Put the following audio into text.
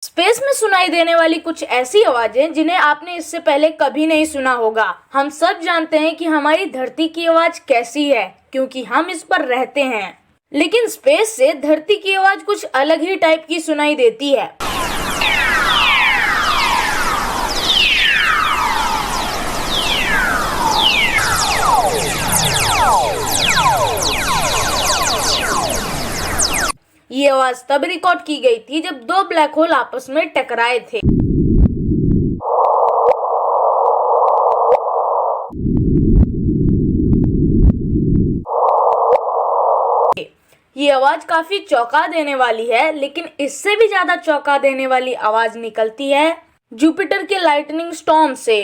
Space में सुनाई देने वाली कुछ ऐसी आवाजें जिन्हें आपने इससे पहले कभी नहीं सुना होगा। हम सब जानते हैं कि हमारी धरती की आवाज कैसी है, क्योंकि हम इस पर रहते हैं। लेकिन स्पेस से धरती की आवाज कुछ अलग ही टाइप की सुनाई देती है। ये आवाज तब रिकॉर्ड की गई थी जब दो ब्लैक होल आपस में टकराए थे। ये आवाज काफी चौंका देने वाली है, लेकिन इससे भी ज्यादा चौंका देने वाली आवाज निकलती है जुपिटर के लाइटनिंग स्टॉर्म से।